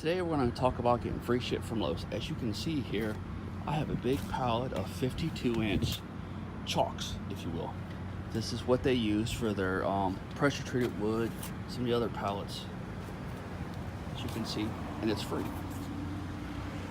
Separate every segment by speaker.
Speaker 1: Today we're going to talk about getting free shit from Lowe's. As you can see here, I have a big pallet of 52-inch chalks, if you will. This is what they use for their pressure treated wood, some of the other pallets, as you can see, and it's free.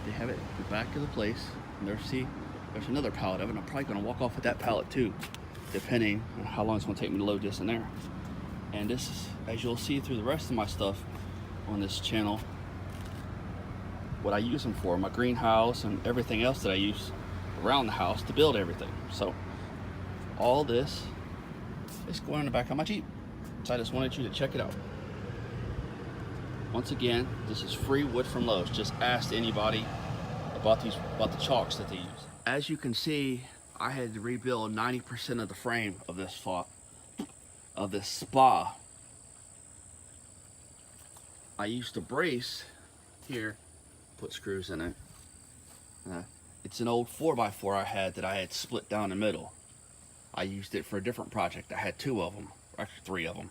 Speaker 1: They have it in the back of the place, and there's another pallet of it. I'm probably going to walk off with that pallet too, depending on how long it's going to take me to load this in there. And this is, as you'll see through the rest of my stuff on this channel, what I use them for, my greenhouse and everything else that I use around the house to build everything. So all this is going in the back of my Jeep. So I just wanted you to check it out. Once again, this is free wood from Lowe's. Just ask anybody about the chalks that they use. As you can see, I had to rebuild 90% of the frame of this spa. I used a brace here, put screws in it. It's an old 4x4 I had that I had split down the middle. I used it for a different project. I had two of them, or actually three of them.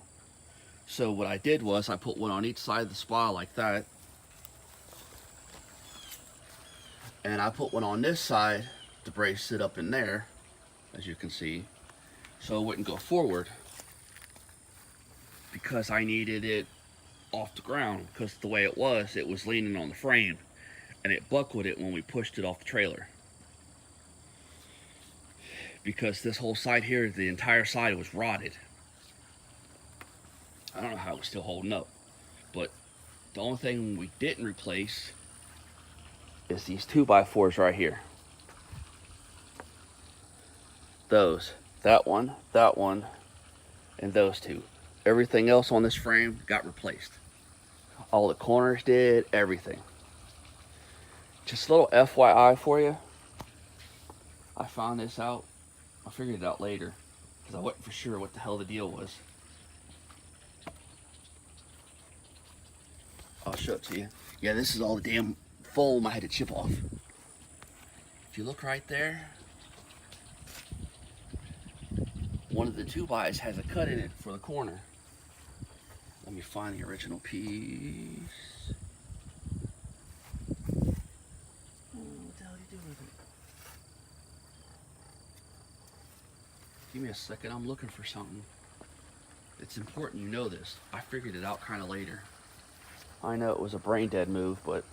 Speaker 1: So what I did was I put one on each side of the spa like that. And I put one on this side to brace it up in there, as you can see, so it wouldn't go forward, because I needed it off the ground, because the way it was leaning on the frame, and it buckled it when we pushed it off the trailer. Because this whole side here, the entire side was rotted. I don't know how it was still holding up, but the only thing we didn't replace is these 2x4s right here. Those, that one, and those two. Everything else on this frame got replaced. All the corners did, everything. Just a little FYI for you. I found this out. I figured it out later, because I wasn't for sure what the hell the deal was. I'll show it to you. Yeah, this is all the damn foam I had to chip off. If you look right there, one of the 2x has a cut in it for the corner. Let me find the original piece. What the hell do you do with it? Give me a second, I'm looking for something. It's important you know this. I figured it out kind of later. I know it was a brain dead move, but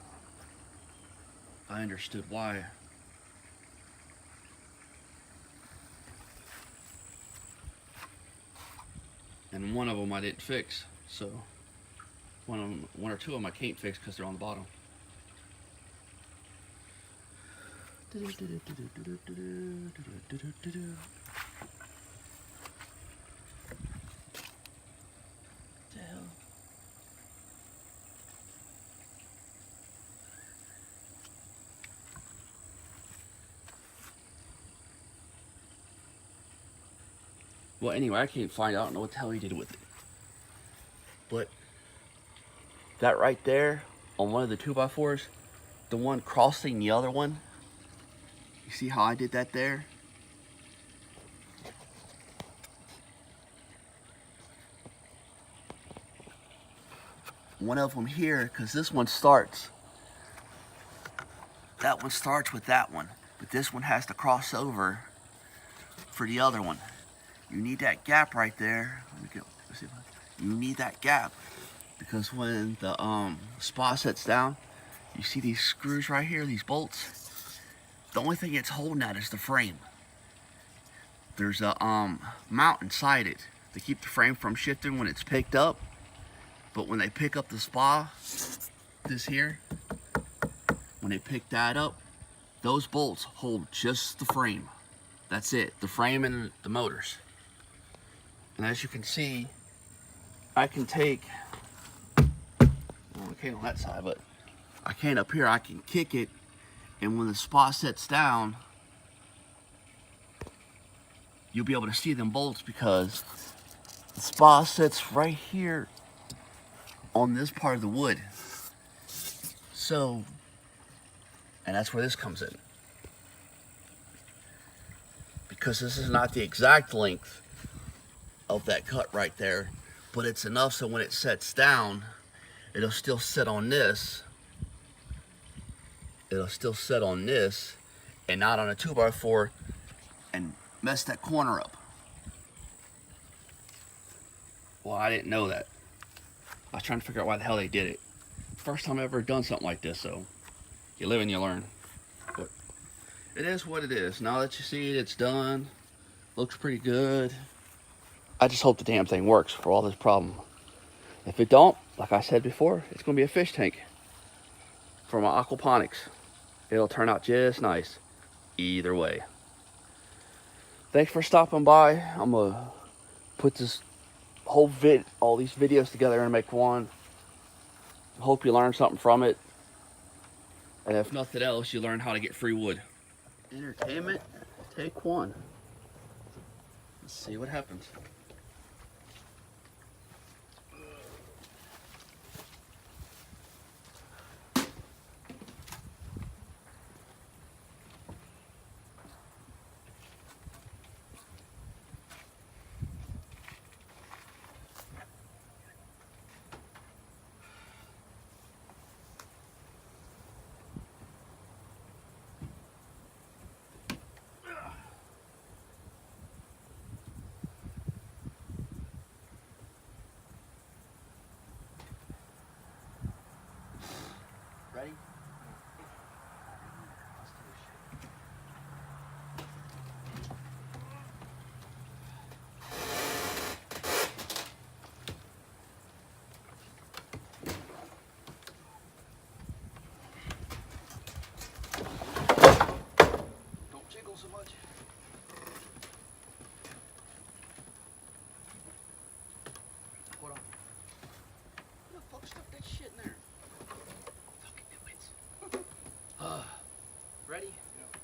Speaker 1: I understood why. And one of them I didn't fix, so one or two of them I can't fix because they're on the bottom. Well, anyway, I can't find out. I don't know what the hell he did with it. But that right there on one of the 2x4s, the one crossing the other one, you see how I did that there? One of them here, because this one starts. That one starts with that one, but this one has to cross over for the other one. You need that gap right there. You need that gap, because when the spa sets down, you see these screws right here, these bolts. The only thing it's holding that is the frame. There's a mount inside it to keep the frame from shifting when it's picked up. But when they pick up the spa, this here, when they pick that up, those bolts hold just the frame. That's it, the frame and the motors. And as you can see, I can take, well, I can't on that side, but I can't up here. I can kick it, and when the spa sets down, you'll be able to see them bolts, because the spa sits right here on this part of the wood. So, and that's where this comes in, because this is not the exact length of that cut right there, but it's enough so when it sets down, it'll still sit on this it'll still set on this and not on a 2x4 and mess that corner up. Well, I didn't know that. I was trying to figure out why the hell they did it. First time I've ever done something like this, so you live and you learn. But it is what it is. Now that you see it, it's done. Looks pretty good. I just hope the damn thing works for all this problem. If it don't, like I said before, it's gonna be a fish tank for my aquaponics. It'll turn out just nice either way. Thanks for stopping by. I'm gonna put this whole all these videos together and make one. Hope you learned something from it. And if nothing else, you learn how to get free wood. Entertainment, take one. Let's see what happens. Ready? Don't jiggle so much. Hold on. Who the fuck stuck that shit in there? Fucking nitwits. Ready? Yeah.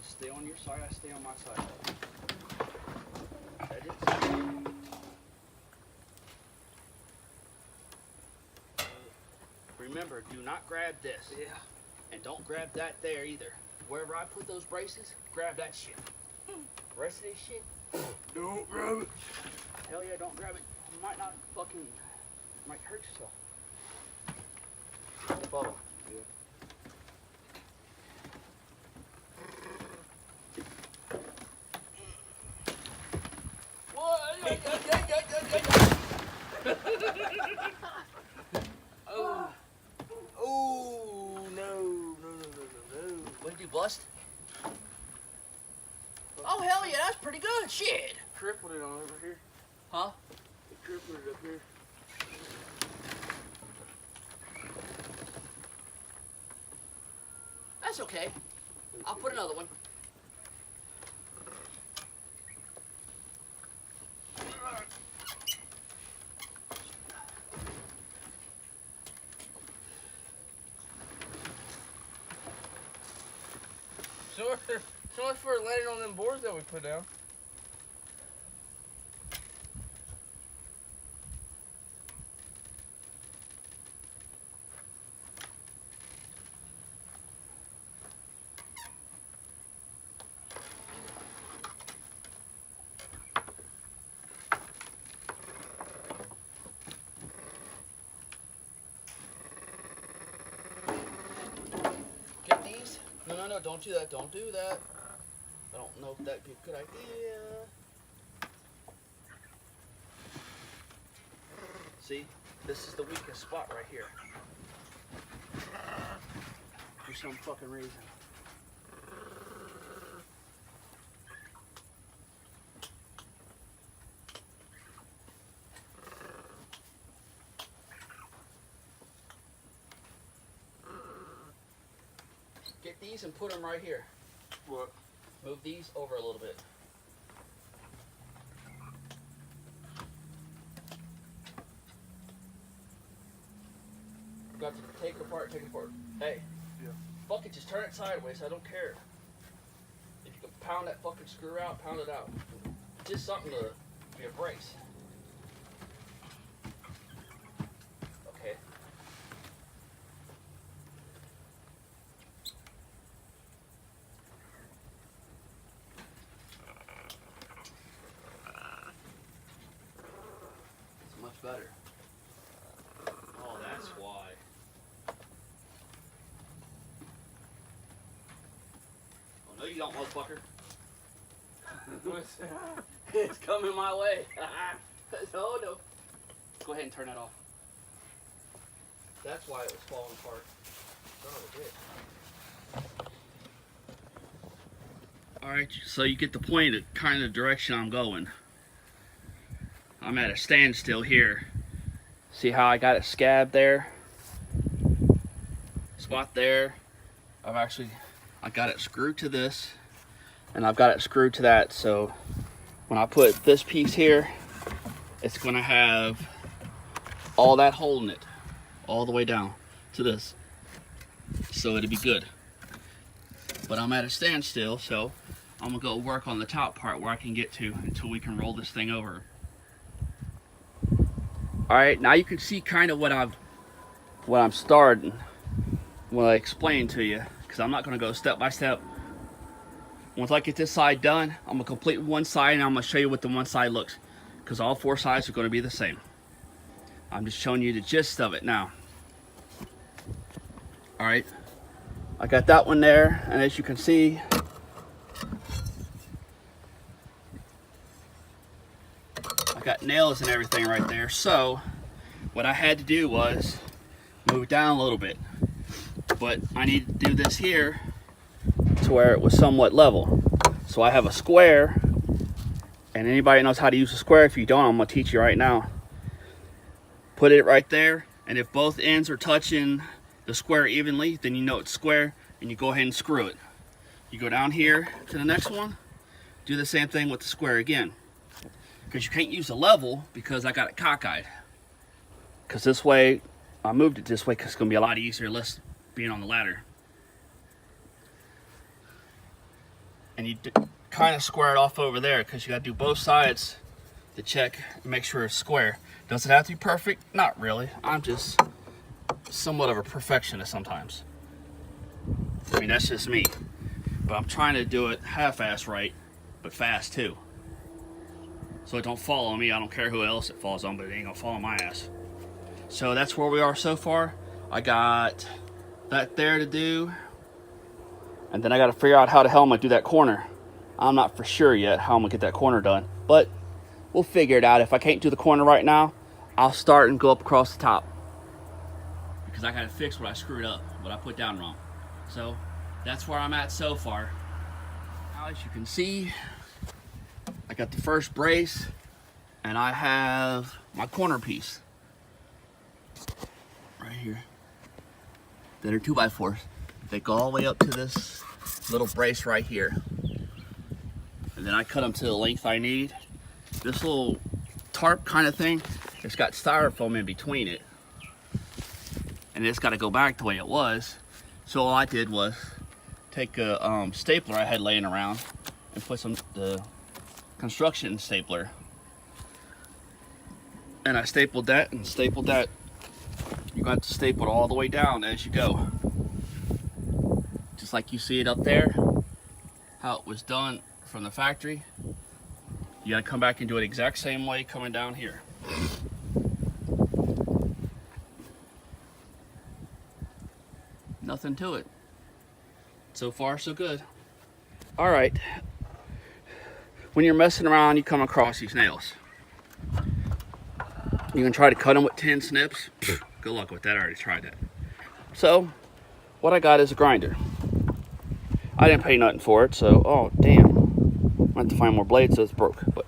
Speaker 1: Stay on your side, I stay on my side. Edit. Remember, do not grab this. Yeah. And don't grab that there either. Wherever I put those braces, grab that shit. Rest of this shit, don't grab it. Hell yeah, don't grab it. You might not fucking, might hurt yourself. Bubba. Yeah. Oh, no. What did you bust? Oh, hell yeah, that's pretty good. Shit.
Speaker 2: Tripled it on over here.
Speaker 1: Huh?
Speaker 2: It tripled it up here.
Speaker 1: That's okay. I'll put another one.
Speaker 2: So much for landing on them boards that we put down.
Speaker 1: Get these. No, don't do that. Don't do that. I don't know if that'd be a good idea. See, this is the weakest spot right here. For some fucking reason. Get these and put them right here.
Speaker 2: What?
Speaker 1: Move these over a little bit. Got to take it apart, Hey.
Speaker 2: Yeah.
Speaker 1: Fuck it, just turn it sideways, I don't care. If you can pound that fucking screw out, pound it out. Just something to be a brace. Okay. It's much better. Oh, that's why.
Speaker 3: you don't, motherfucker. It's coming my way. No, no. Go ahead and turn that off. That's why it was falling apart. Alright, so you get the point of kind of direction I'm going. I'm at a standstill here. See how I got it scabbed there? Spot there. I got it screwed to this, and I've got it screwed to that, so when I put this piece here, it's going to have all that holding it all the way down to this, so it'll be good. But I'm at a standstill, so I'm gonna go work on the top part where I can get to until we can roll this thing over. All right, now you can see kind of what I'm starting, what I explained to you, because I'm not gonna go step by step. Once I get this side done, I'm gonna complete one side and I'm gonna show you what the one side looks, because all four sides are gonna be the same. I'm just showing you the gist of it now. All right, I got that one there, and as you can see, I got nails and everything right there. So what I had to do was move it down a little bit, but I need to do this here to where it was somewhat level. So I have a square, and anybody knows how to use a square. If you don't, I'm gonna teach you right now. Put it right there, and if both ends are touching the square evenly, then you know it's square, and you go ahead and screw it. You go down here to the next one, do the same thing with the square again, because you can't use a level because I got it cockeyed. Because this way, I moved it this way because it's going to be a lot easier, less being on the ladder. And you kind of square it off over there, because you got to do both sides to check and make sure it's square. Does it have to be perfect? Not really. I'm just somewhat of a perfectionist sometimes. I mean, that's just me. But I'm trying to do it half-ass right, but fast too. So it don't fall on me. I don't care who else it falls on, but it ain't gonna fall on my ass. So that's where we are so far. I got that there to do, and then I got to figure out how the hell I'm gonna do that corner. I'm not for sure yet how I'm gonna get that corner done, but we'll figure it out. If I can't do the corner right now, I'll start and go up across the top, because I gotta fix what I screwed up, what I put down wrong. So that's where I'm at so far. Now, as you can see, I got the first brace, and I have my corner piece right here that are 2x4s. They go all the way up to this little brace right here, and then I cut them to the length I need. This little tarp kind of thing, it's got styrofoam in between it, and it's got to go back the way it was. So all I did was take a stapler I had laying around and put the construction stapler, and I stapled that and stapled that. You got to staple it all the way down as you go, just like you see it up there, how it was done from the factory. You gotta come back and do it exact same way coming down here. Nothing to it. So far, so good. All right. When you're messing around, you come across these nails. You can try to cut them with 10 snips. Good luck with that. I already tried that. So, what I got is a grinder. I didn't pay nothing for it, so, oh, damn. I have to find more blades, so it's broke. But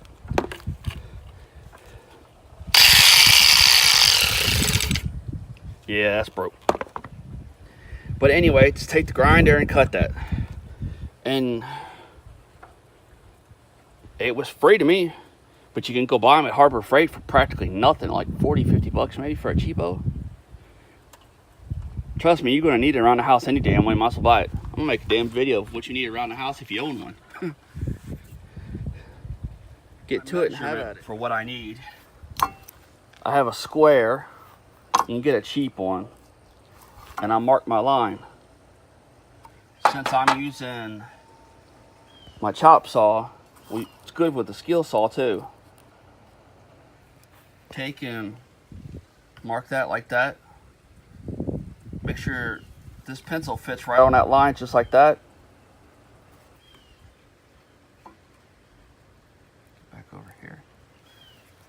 Speaker 3: yeah, that's broke. But anyway, just take the grinder and cut that. And it was free to me, but you can go buy them at Harbor Freight for practically nothing, like 40, 50 bucks maybe for a cheapo. Trust me, you're gonna need it around the house any damn way. Might as well buy it. I'm gonna make a damn video of what you need around the house if you own one. Get to it and have at it. For what I need, I have a square. You can get a cheap one, and I mark my line. Since I'm using my chop saw, it's good with the skill saw too. Take and mark that like that. Make sure this pencil fits right on that line, just like that.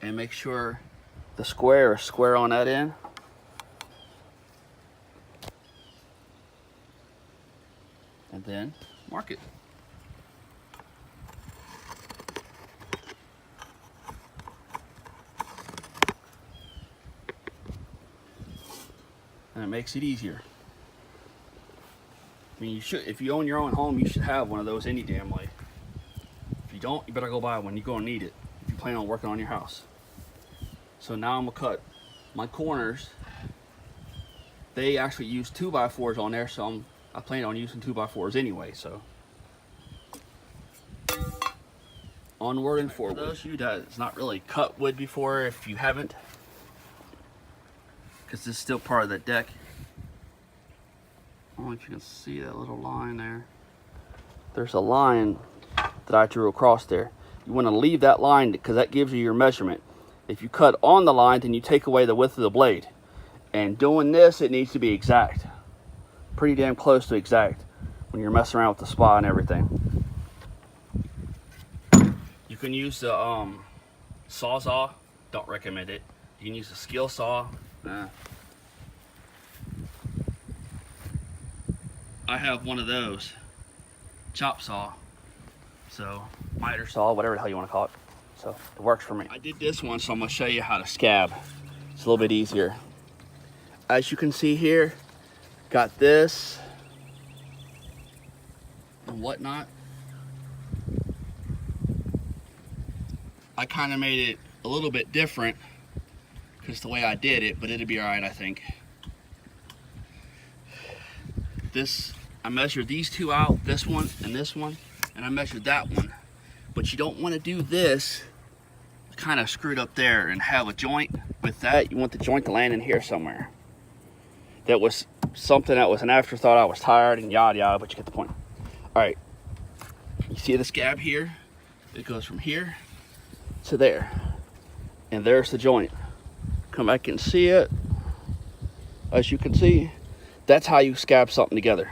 Speaker 3: and make sure the square is square on that end. And then mark it. And it makes it easier. I mean, you should, if you own your own home, you should have one of those any damn way. If you don't, you better go buy one. You're gonna need it if you plan on working on your house. So now I'm gonna cut my corners. They actually use 2x4s on there, so I plan on using 2x4s anyway, so. Onward and forward. For those of you that's not really cut wood before, if you haven't, because this is still part of the deck. I don't know if you can see that little line there. There's a line that I drew across there. You want to leave that line because that gives you your measurement. If you cut on the line, then you take away the width of the blade. And doing this, it needs to be exact. Pretty damn close to exact when you're messing around with the spot and everything. You can use the Sawzall. Don't recommend it. You can use a skill saw. I have one of those, chop saw, so miter saw, whatever the hell you want to call it. So it works for me. I did this one, so I'm gonna show you how to scab. It's a little bit easier. As you can see here, got this and whatnot. I kind of made it a little bit different because the way I did it, but it'll be all right, I think. I measured these two out, this one, and I measured that one. But you don't want to do this kind of screwed up there and have a joint with that. You want the joint to land in here somewhere. That was something that was an afterthought. I was tired and yada yada, but you get the point. All right, you see the scab here? It goes from here to there. And there's the joint. Come back and see it. As you can see, that's how you scab something together.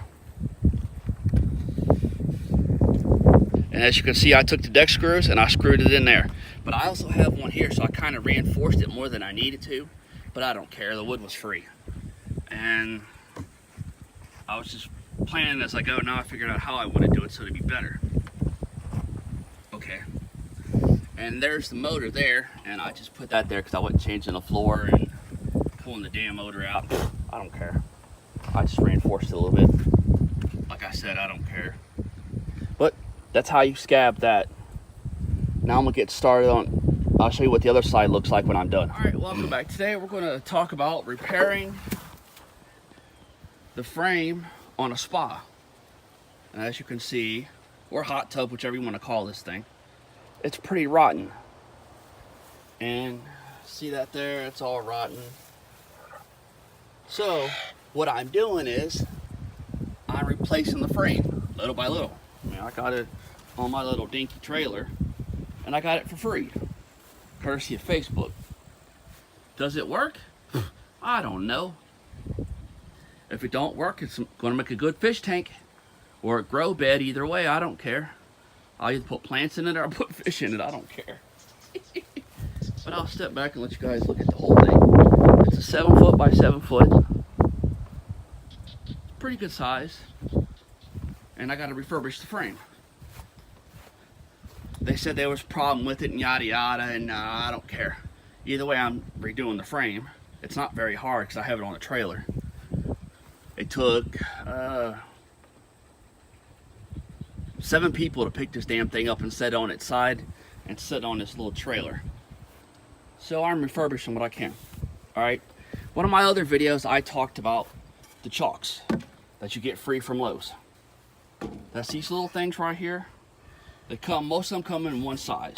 Speaker 3: And as you can see, I took the deck screws and I screwed it in there. But I also have one here, so I kind of reinforced it more than I needed to. But I don't care, the wood was free. And I was just planning as I go. Now I figured out how I want to do it so it'd be better. Okay. And there's the motor there, and I just put that there because I wasn't changing the floor and pulling the damn motor out. I don't care. I just reinforced it a little bit. Like I said, I don't care. But that's how you scab that. Now I'm gonna get started on, I'll show you what the other side looks like when I'm done. All right, welcome back. Today we're gonna talk about repairing the frame on a spa. And as you can see, or hot tub, whichever you wanna call this thing, it's pretty rotten. And see that there, it's all rotten. So what I'm doing is I'm replacing the frame little by little. I mean, I got it on my little dinky trailer and I got it for free, courtesy of Facebook. Does it work? I don't know. If it don't work, it's gonna make a good fish tank or a grow bed. Either way, I don't care. I'll either put plants in it or I'll put fish in it. I don't care. But I'll step back and let you guys look at the whole thing. It's a 7 foot by 7 foot. Pretty good size. And I got to refurbish the frame. They said there was a problem with it and yada yada, and I don't care. Either way, I'm redoing the frame. It's not very hard because I have it on a trailer. It took 7 people to pick this damn thing up and set it on its side and sit on this little trailer. So I'm refurbishing what I can. All right. One of my other videos, I talked about the chalks that you get free from Lowe's. That's these little things right here. They come, most of them come in one size.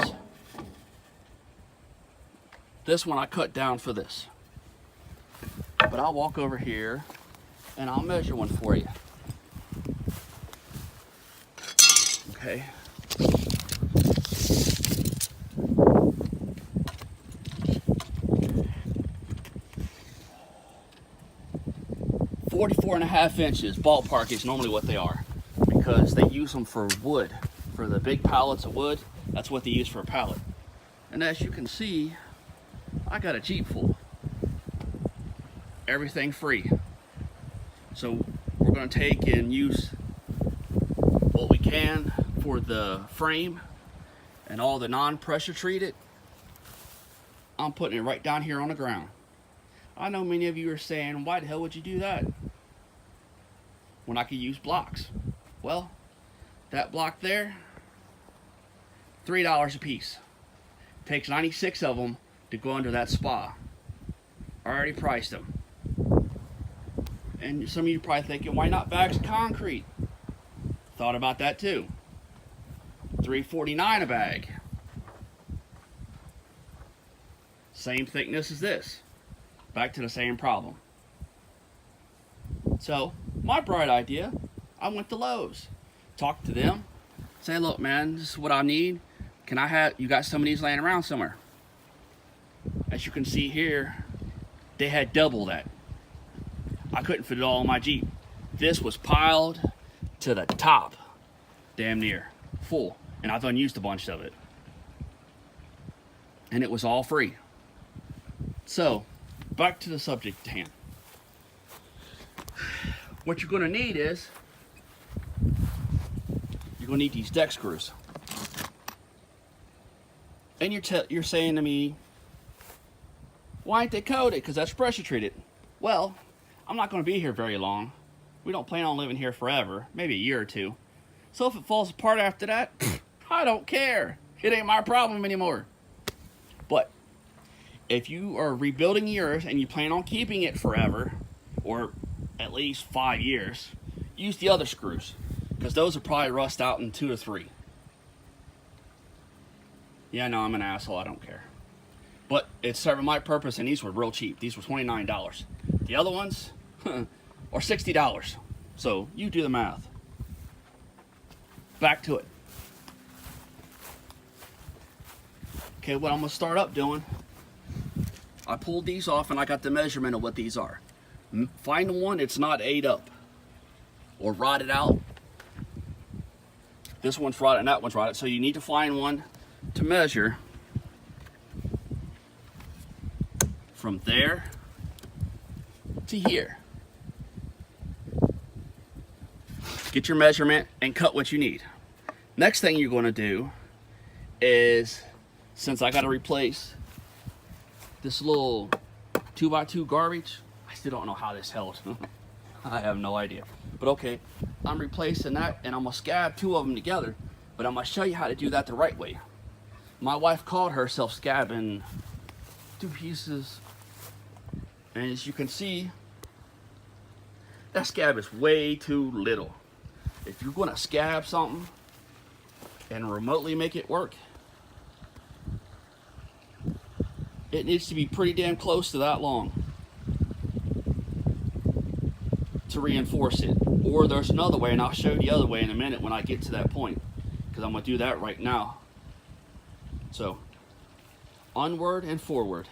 Speaker 3: This one I cut down for this. But I'll walk over here and I'll measure one for you. Okay. .44.5 inches, ballpark, is normally what they are, because they use them for wood, for the big pallets of wood. That's what they use for a pallet. And as you can see, I got a Jeep full. Everything free. So we're going to take and use what we can for the frame and all the non-pressure treated. I'm putting it right down here on the ground. I know many of you are saying, why the hell would you do that when I could use blocks? Well, that block there, $3 a piece. Takes 96 of them to go under that spa. I already priced them. And some of you are probably thinking, why not bags of concrete? Thought about that too. $3.49 a bag. Same thickness as this. Back to the same problem. So, my bright idea, I went to Lowe's. Talked to them. Say, look man, this is what I need. Can I have, you got some of these laying around somewhere? As you can see here, they had double that. I couldn't fit it all on my Jeep. This was piled to the top, damn near full. And I've unused a bunch of it. And it was all free. So, back to the subject at hand. What you're gonna need is, you're gonna need these deck screws. And you're saying to me, why ain't they coated? Because that's pressure treated. Well, I'm not gonna be here very long. We don't plan on living here forever, maybe a year or two. So if it falls apart after that, I don't care. It ain't my problem anymore. But if you are rebuilding yours and you plan on keeping it forever, or at least 5 years, use the other screws, because those will probably rust out in 2 to 3. Yeah, no, I'm an asshole, I don't care. But it's serving my purpose, and these were real cheap. These were $29. The other ones are $60. So you do the math. Back to it. Okay, what I'm gonna start up doing, I pulled these off and I got the measurement of what these are. Find the one that's not ate up or rotted out. This one's rotted and that one's rotted, so you need to find one to measure from there to here. Get your measurement and cut what you need. Next thing you're going to do is, since I got to replace this little 2x2 garbage, I still don't know how this held. I have no idea. But okay, I'm replacing that and I'm going to scab 2 of them together. But I'm going to show you how to do that the right way. My wife called herself scabbing 2 pieces. And as you can see, that scab is way too little. If you're going to scab something and remotely make it work, it needs to be pretty damn close to that long to reinforce it. Or there's another way, and I'll show you the other way in a minute when I get to that point, because I'm going to do that right now. So, onward and forward.